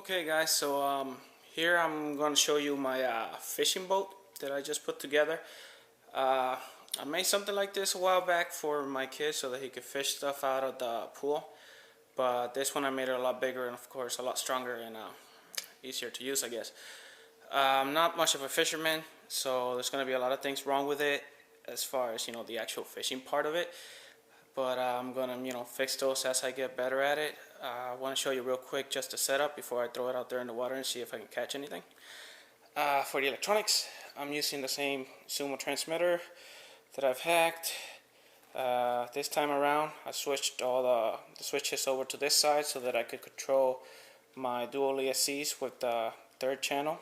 Okay guys, so here I'm going to show you my fishing boat that I just put together. I made something like this a while back for my kid so that he could fish stuff out of the pool. But this one I made it a lot bigger and of course a lot stronger and easier to use, I guess. I'm not much of a fisherman, so there's going to be a lot of things wrong with it as far as, the actual fishing part of it. But I'm gonna fix those as I get better at it. I want to show you real quick just the setup before I throw it out there in the water and see if I can catch anything. For the electronics, I'm using the same Sumo transmitter that I've hacked. This time around I switched all the switches over to this side so that I could control my dual ESCs with the third channel.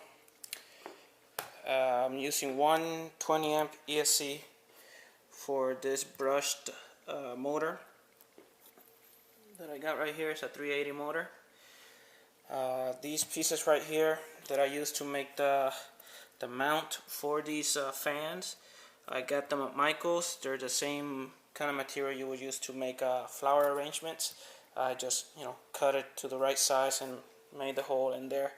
I'm using one 20 amp ESC for this brushed motor that I got right here. It's a 380 motor. These pieces right here that I use to make the mount for these fans, I got them at Michael's. They're the same kind of material you would use to make flower arrangements. I just cut it to the right size and made the hole in there.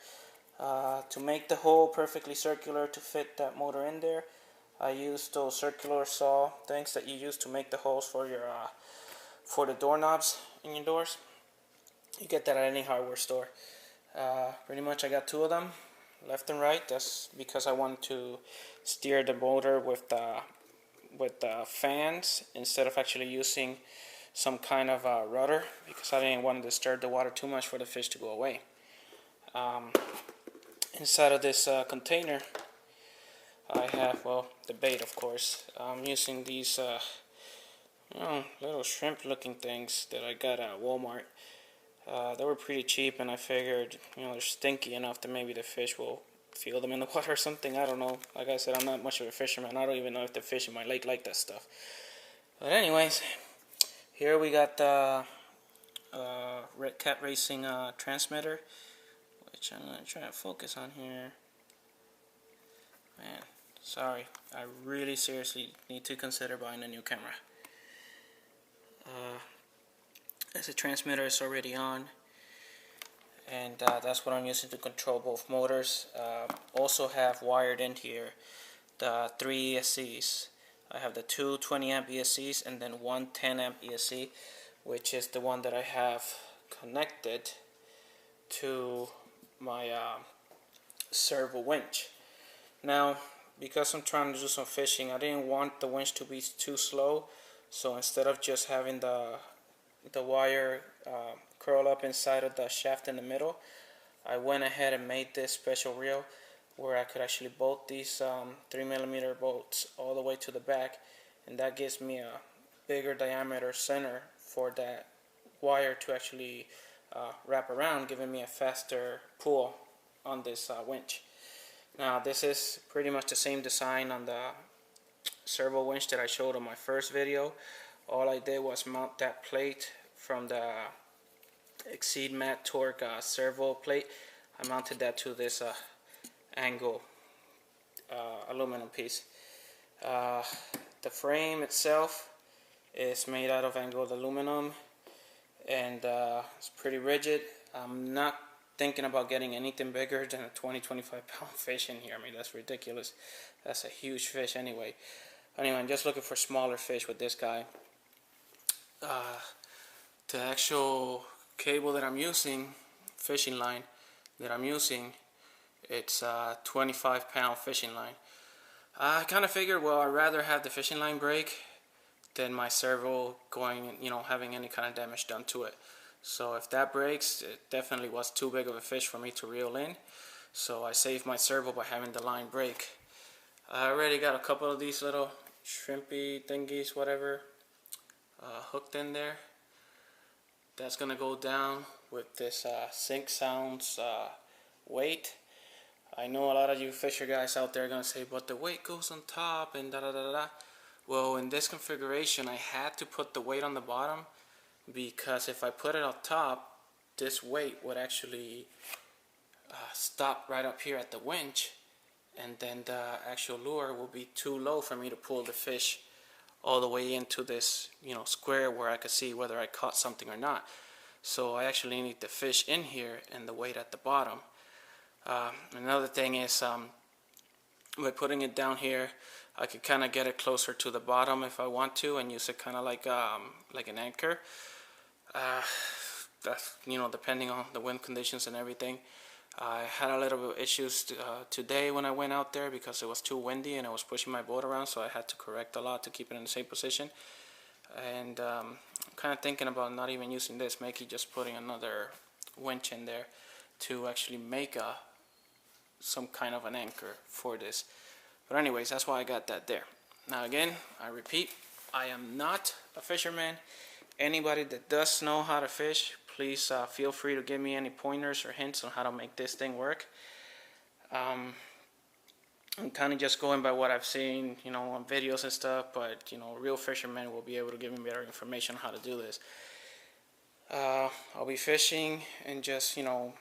To make the hole perfectly circular to fit that motor in there, I used those circular saw things that you use to make the holes for your for the doorknobs in your doors. You get that at any hardware store. Pretty much I got two of them, left and right. That's because I wanted to steer the motor with the fans instead of actually using some kind of rudder, because I didn't want to disturb the water too much for the fish to go away. Inside of this container I have, well, the bait, of course. I'm using these little shrimp looking things that I got at Walmart. They were pretty cheap, and I figured they're stinky enough that maybe the fish will feel them in the water or something. I don't know. Like I said, I'm not much of a fisherman. I don't even know if the fish in my lake like that stuff. But anyways, here we got the Red Cat Racing transmitter, which I'm going to try to focus on here. Man, sorry, I really seriously need to consider buying a new camera. As a transmitter is already on, and that's what I'm using to control both motors. Also have wired in here the 3 ESCs. I have the two 20 amp ESCs and then one 10 amp ESC, which is the one that I have connected to my servo winch. Now, because I'm trying to do some fishing, I didn't want the winch to be too slow, so instead of just having the wire curl up inside of the shaft in the middle, I went ahead and made this special reel where I could actually bolt these 3mm bolts all the way to the back, and that gives me a bigger diameter center for that wire to actually wrap around, giving me a faster pull on this winch. Now, this is pretty much the same design on the servo winch that I showed on my first video. All I did was mount that plate from the Exceed Matte Torque servo plate. I mounted that to this angle aluminum piece. The frame itself is made out of angled aluminum, and it's pretty rigid. I'm not thinking about getting anything bigger than a 20-25 pound fish in here. I mean, that's ridiculous. That's a huge fish anyway. Anyway, I'm just looking for smaller fish with this guy. The actual cable that I'm using, fishing line that I'm using, it's a 25 pound fishing line. I kind of figured, well, I'd rather have the fishing line break than my servo going, having any kind of damage done to it. So if that breaks, it definitely was too big of a fish for me to reel in. So I saved my servo by having the line break. I already got a couple of these little shrimpy thingies, whatever, hooked in there. That's gonna go down with this Sink Sounds weight. I know a lot of you fisher guys out there are gonna say, but the weight goes on top and da da da da. Well, in this configuration, I had to put the weight on the bottom, because if I put it on top, this weight would actually stop right up here at the winch, and then the actual lure will be too low for me to pull the fish all the way into this square where I could see whether I caught something or not. So I actually need the fish in here and the weight at the bottom. Another thing is by putting it down here, I could kind of get it closer to the bottom if I want to, and use it kind of like an anchor. That's, you know, depending on the wind conditions and everything. I had a little bit of issues today when I went out there because it was too windy and I was pushing my boat around, so I had to correct a lot to keep it in the same position. And I'm kind of thinking about not even using this, maybe just putting another winch in there to actually make some kind of an anchor for this. But anyways, that's why I got that there. Now again, I repeat, I am not a fisherman. Anybody that does know how to fish, please feel free to give me any pointers or hints on how to make this thing work. I'm kind of just going by what I've seen, you know, on videos and stuff, but, you know, real fishermen will be able to give me better information on how to do this. I'll be fishing in just, you know,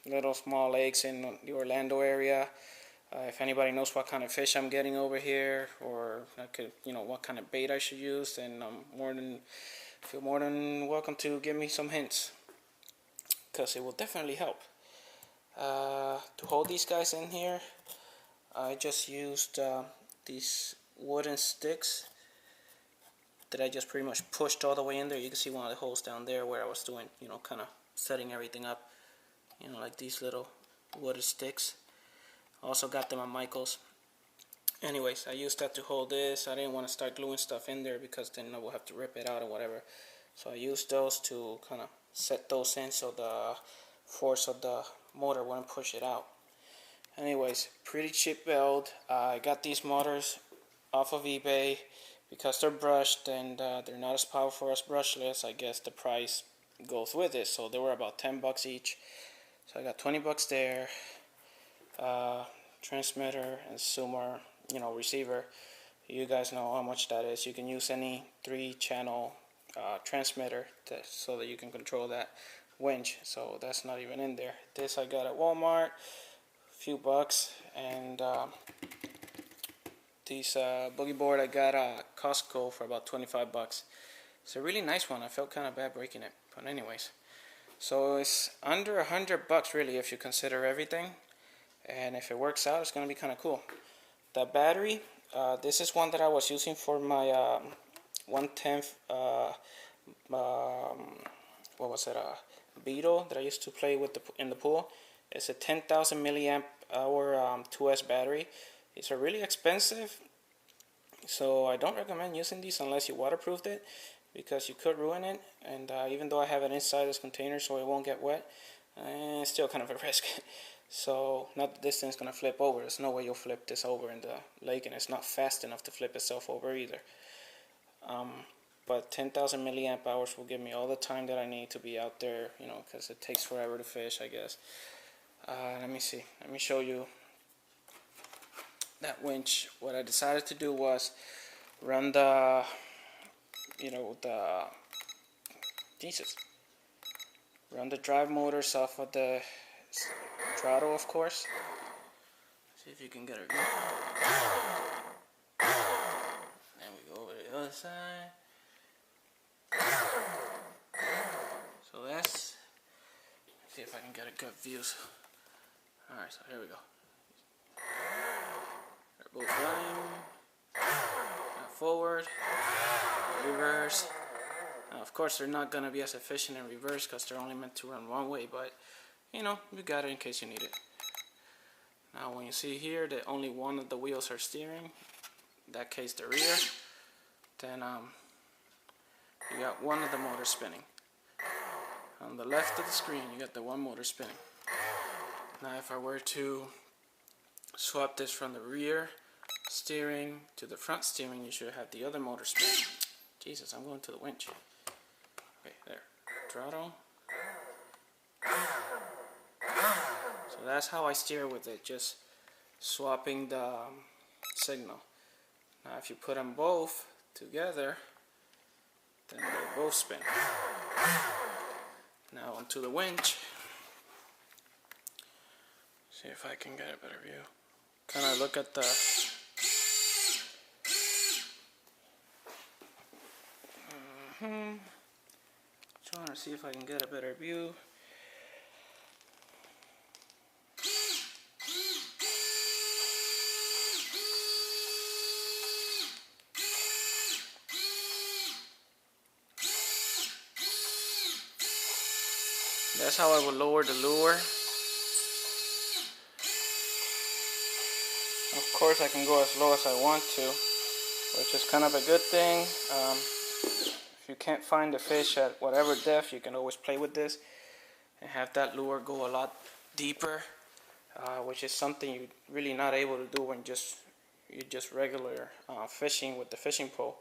little small lakes in the Orlando area. If anybody knows what kind of fish I'm getting over here, or I could, you know, what kind of bait I should use, then feel more than welcome to give me some hints, because it will definitely help. To hold these guys in here, I just used these wooden sticks that I just pretty much pushed all the way in there. You can see one of the holes down there where I was doing, you know, kind of setting everything up, you know, like these little wooden sticks. Also got them on Michaels. Anyways, I used that to hold this. I didn't want to start gluing stuff in there because then I will have to rip it out or whatever. So I used those to kind of set those in so the force of the motor wouldn't push it out. Anyways, pretty cheap build. I got these motors off of eBay because they're brushed and they're not as powerful as brushless. I guess the price goes with it. So they were about 10 bucks each. So I got 20 bucks there. Transmitter and Sumer, you know, receiver. You guys know how much that is. You can use any 3-channel transmitter so that you can control that winch. So that's not even in there. This I got at Walmart, a few bucks, and these boogie board I got at Costco for about 25 bucks. It's a really nice one. I felt kind of bad breaking it, but anyways. So it's under 100 bucks really if you consider everything. And if it works out, it's going to be kind of cool. The battery, this is one that I was using for my 1/10 what was it, Beetle that I used to play with in the pool. It's a 10,000 milliamp hour 2S battery. These are really expensive, so I don't recommend using these unless you waterproofed it, because you could ruin it. And even though I have it inside this container so it won't get wet, it's still kind of a risk. So, not that this thing's going to flip over. There's no way you'll flip this over in the lake, and it's not fast enough to flip itself over either. But 10,000 milliamp hours will give me all the time that I need to be out there, you know, because it takes forever to fish, I guess. Let me see. Let me show you that winch. What I decided to do was run the, you know, run the drive motors off of the throttle, of course. See if you can get it. Then we go over to the other side. So that's, see if I can get a good view. Alright, so here we go. They're both running. Now forward, reverse. Now of course they're not going to be as efficient in reverse because they're only meant to run one way, but you know, you got it in case you need it. Now when you see here that only one of the wheels are steering, in that case the rear, then you got one of the motors spinning. On the left of the screen you got the one motor spinning. Now if I were to swap this from the rear steering to the front steering, you should have the other motor spinning. Jesus, I'm going to the winch. Okay, there. Throttle. So that's how I steer with it, just swapping the signal. Now if you put them both together, then they both spin. Now onto the winch. See if I can get a better view. Kind of look at the trying to see if I can get a better view. That's how I would lower the lure. Of course I can go as low as I want to, which is kind of a good thing. If you can't find the fish at whatever depth, you can always play with this and have that lure go a lot deeper, which is something you're really not able to do when you're just regular fishing with the fishing pole.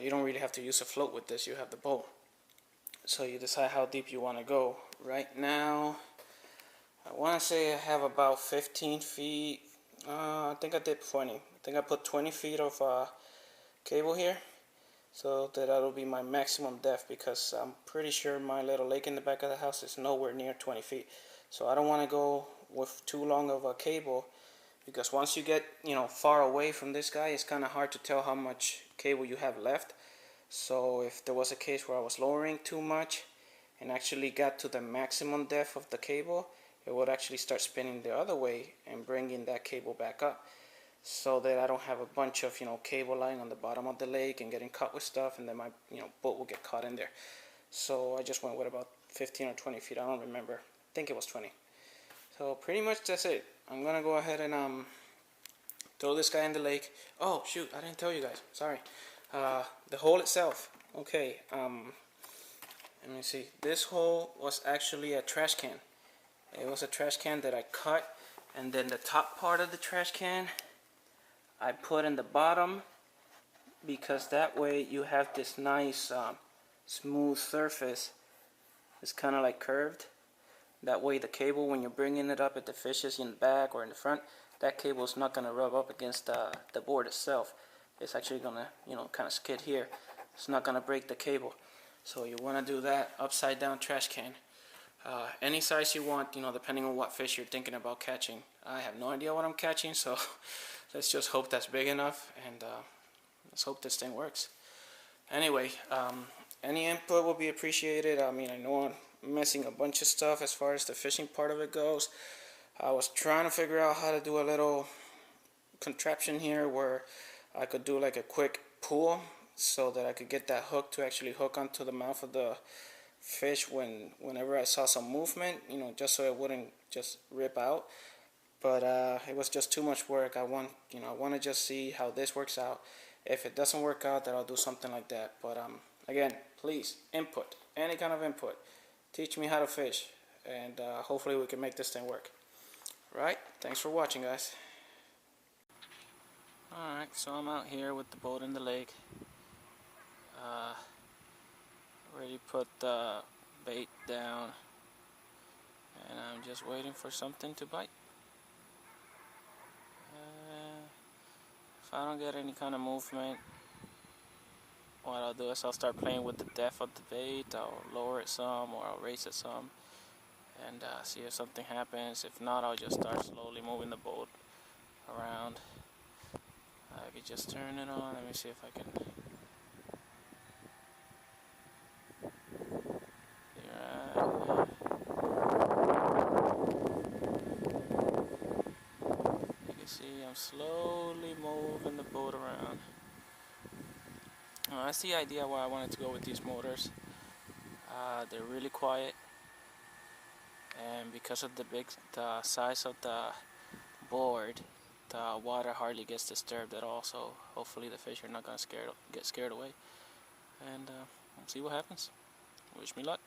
You don't really have to use a float with this, you have the boat. So you decide how deep you want to go. Right now, I want to say I have about 15 feet. I think I did 20. I think I put 20 feet of cable here, so that'll be my maximum depth, because I'm pretty sure my little lake in the back of the house is nowhere near 20 feet. So I don't want to go with too long of a cable, because once you get far away from this guy, it's kind of hard to tell how much cable you have left. So if there was a case where I was lowering too much and actually got to the maximum depth of the cable, it would actually start spinning the other way and bringing that cable back up, so that I don't have a bunch of cable lying on the bottom of the lake and getting caught with stuff, and then my boat will get caught in there. So I just went with about 15 or 20 feet. I don't remember. I think it was 20. So pretty much that's it. I'm gonna go ahead and throw this guy in the lake. Oh shoot, I didn't tell you guys. Sorry. The hole itself. Okay. Let me see. This hole was actually a trash can. It was a trash can that I cut, and then the top part of the trash can I put in the bottom, because that way you have this nice smooth surface. It's kind of like curved. That way the cable, when you're bringing it up at the fishes in the back or in the front, that cable is not going to rub up against the board itself. It's actually going to kind of skid here. It's not going to break the cable. So you want to do that upside down trash can. Any size you want, depending on what fish you're thinking about catching. I have no idea what I'm catching, so let's just hope that's big enough, and let's hope this thing works. Anyway, any input will be appreciated. I mean, I know I'm missing a bunch of stuff as far as the fishing part of it goes. I was trying to figure out how to do a little contraption here where I could do like a quick pull, so that I could get that hook to actually hook onto the mouth of the fish whenever I saw some movement, just so it wouldn't just rip out. But it was just too much work. I want to just see how this works out. If it doesn't work out, then I'll do something like that. But again, please, input, any kind of input. Teach me how to fish, and hopefully we can make this thing work. Right? Thanks for watching, guys. Alright, so I'm out here with the boat in the lake. Already put the bait down, and I'm just waiting for something to bite. If I don't get any kind of movement, what I'll do is I'll start playing with the depth of the bait. I'll lower it some, or I'll raise it some, and see if something happens. If not, I'll just start slowly moving the boat around. I could just turn it on. Let me see if I can. I'm slowly moving the boat around. That's the idea why I wanted to go with these motors. They're really quiet, and because of the size of the board, the water hardly gets disturbed at all. So hopefully the fish are not going to get scared away, and we'll see what happens. Wish me luck.